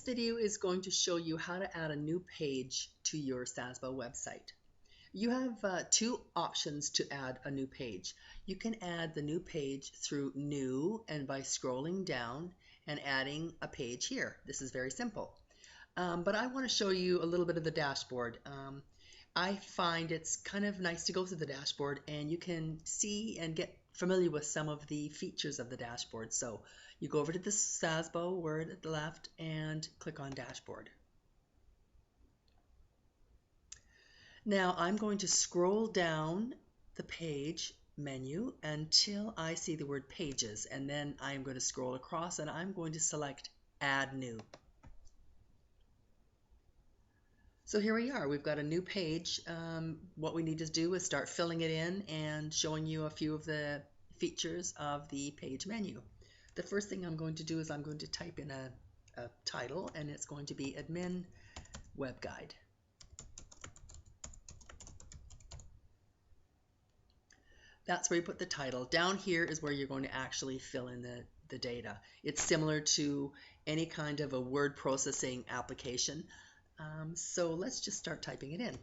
video is going to show you how to add a new page to your SASBO website. You have two options to add a new page. You can add the new page through New and by scrolling down and adding a page here. This is very simple. But I want to show you a little bit of the dashboard. I find it's kind of nice to go through the dashboard and you can see and get familiar with some of the features of the dashboard. So you go over to the SASBO word at the left and click on Dashboard. Now I'm going to scroll down the page menu until I see the word Pages, and then I'm going to scroll across and I'm going to select Add New. So here we are, we've got a new page. What we need to do is start filling it in and showing you a few of the features of the page menu. The first thing I'm going to do is I'm going to type in a title, and it's going to be Admin Web Guide. That's where you put the title. Down here is where you're going to actually fill in the data. It's similar to any kind of a word processing application. So let's just start typing it in.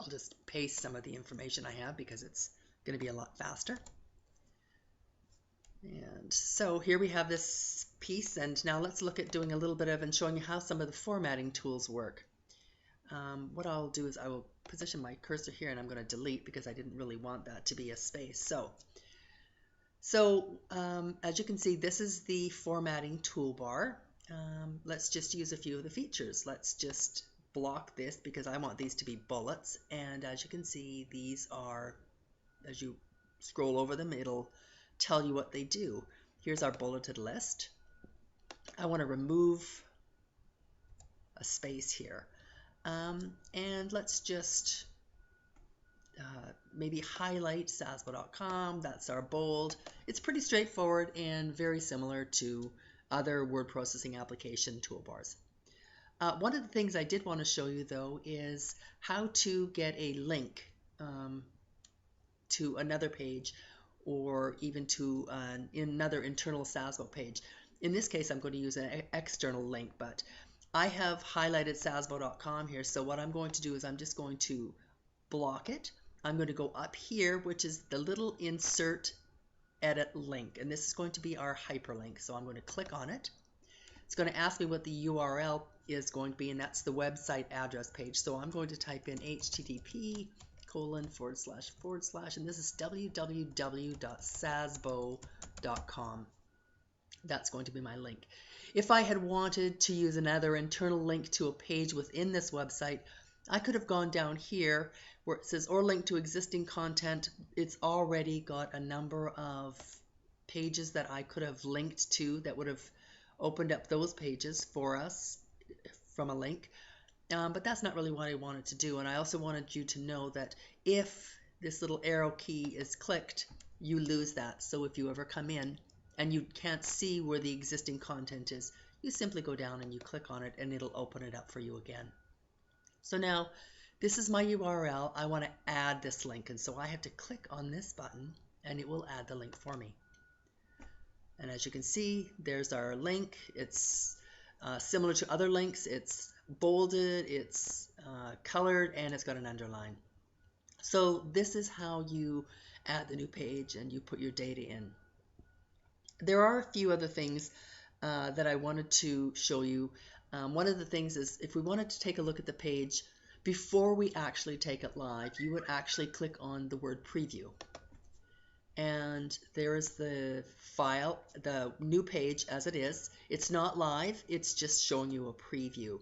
I'll just paste some of the information I have because it's going to be a lot faster. And so here we have this piece, and now let's look at doing a little bit of and showing you how some of the formatting tools work. What I'll do is I will position my cursor here, and I'm going to delete because I didn't really want that to be a space. So as you can see, this is the formatting toolbar. Let's just use a few of the features. Let's just block this because I want these to be bullets, and as you can see, these are, as you scroll over them, it'll tell you what they do. Here's our bulleted list. I want to remove a space here, and let's just maybe highlight sasbo.com. That's our bold. It's pretty straightforward and very similar to other word processing application toolbars. One of the things I did want to show you though is how to get a link to another page, or even to another internal SASBO page. In this case, I'm going to use an external link, but I have highlighted sasbo.com here, so what I'm going to do is I'm just going to block it. I'm going to go up here, which is the little insert edit link, and this is going to be our hyperlink, so I'm going to click on it. It's going to ask me what the URL is going to be, and that's the website address page, so I'm going to type in http:// and this is www.sasbo.com. That's going to be my link. If I had wanted to use another internal link to a page within this website, I could have gone down here where it says or link to existing content. It's already got a number of pages that I could have linked to that would have opened up those pages for us from a link. But that's not really what I wanted to do, and I also wanted you to know that if this little arrow key is clicked, you lose that. So if you ever come in and you can't see where the existing content is, you simply go down and you click on it and it'll open it up for you again. So now this is my URL. I want to add this link, and so I have to click on this button and it will add the link for me. And as you can see, there's our link. It's similar to other links. It's bolded, it's colored, and it's got an underline. So this is how you add the new page and you put your data in. There are a few other things that I wanted to show you. One of the things is if we wanted to take a look at the page before we actually take it live, you would actually click on the word preview. And there is the file, the new page as it is. It's not live, it's just showing you a preview,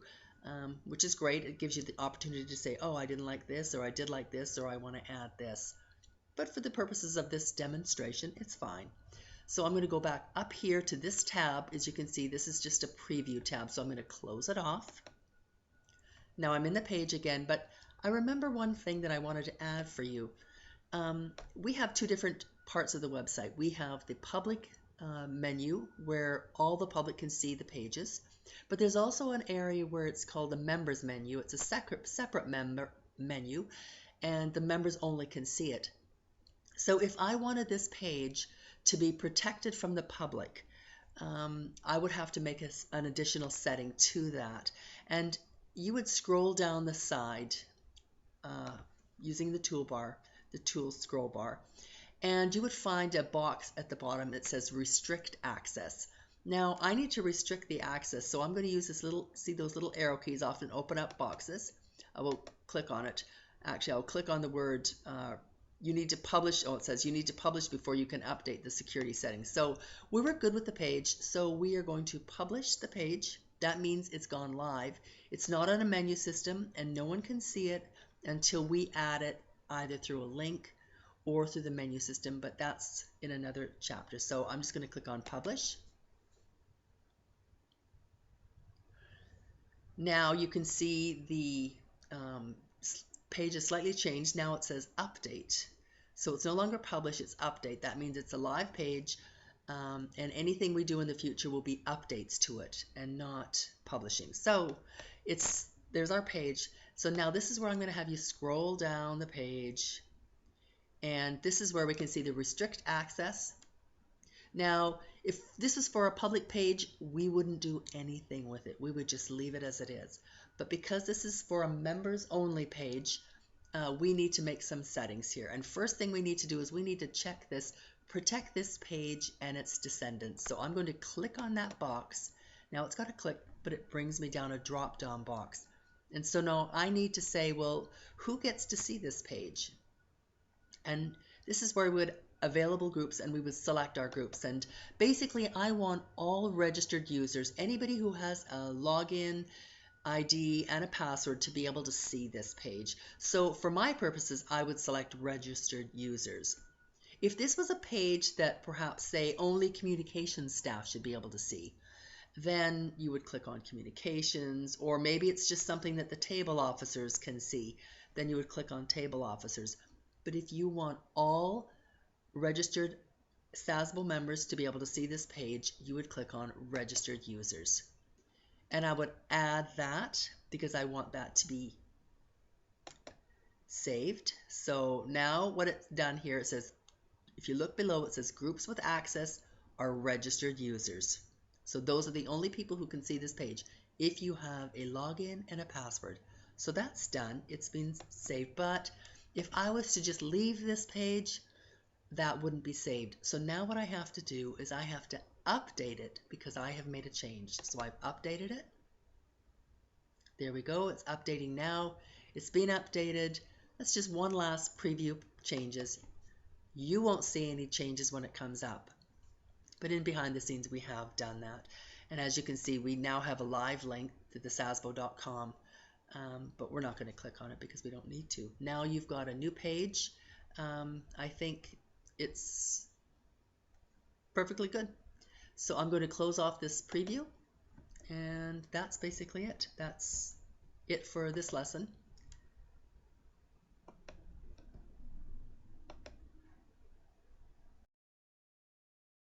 which is great. It gives you the opportunity to say, oh, I didn't like this, or I did like this, or I want to add this. But for the purposes of this demonstration, it's fine. So I'm going to go back up here to this tab. As you can see, this is just a preview tab, so I'm going to close it off. Now I'm in the page again, but I remember one thing that I wanted to add for you. We have two different parts of the website. We have the public menu where all the public can see the pages, but there's also an area where it's called the members menu. It's a separate member menu, and the members only can see it. So if I wanted this page to be protected from the public, I would have to make an additional setting to that. And you would scroll down the side using the toolbar, the tool scroll bar, and you would find a box at the bottom that says restrict access. Now I need to restrict the access, so I'm going to use this little, see those little arrow keys often open up boxes. I will click on it. Actually, I'll click on the word you need to publish. Oh, it says you need to publish before you can update the security settings. So we were good with the page, so we are going to publish the page. That means it's gone live. It's not on a menu system, and no one can see it until we add it either through a link or through the menu system, but that's in another chapter. So I'm just going to click on publish. Now you can see the page is slightly changed. Now it says update. So it's no longer publish, it's update. That means it's a live page, and anything we do in the future will be updates to it and not publishing. So there's our page. So now this is where I'm going to have you scroll down the page, and this is where we can see the restrict access. Now, if this was for a public page, we wouldn't do anything with it. We would just leave it as it is. But because this is for a members only page, we need to make some settings here. And first thing we need to do is we need to check this, protect this page and its descendants. So I'm going to click on that box. Now it's got a click, but it brings me down a drop-down box. And so now I need to say, well, who gets to see this page? And this is where we would available groups, and we would select our groups. And basically I want all registered users, anybody who has a login ID and a password, to be able to see this page. So for my purposes, I would select registered users. If this was a page that perhaps say only communications staff should be able to see, then you would click on communications, or maybe it's just something that the table officers can see, then you would click on table officers. But if you want all registered SASBO members to be able to see this page, you would click on registered users. And I would add that because I want that to be saved. So now what it's done here, it says, if you look below, it says groups with access are registered users. So those are the only people who can see this page if you have a login and a password. So that's done. It's been saved. But if I was to just leave this page, that wouldn't be saved. So now what I have to do is I have to update it because I have made a change. So I've updated it. There we go. It's updating now. It's been updated. That's just one last preview changes. You won't see any changes when it comes up. But in behind the scenes, we have done that. And as you can see, we now have a live link to the sasbo.com. But we're not going to click on it because we don't need to. Now you've got a new page. I think it's perfectly good. So I'm going to close off this preview, and that's basically it. That's it for this lesson.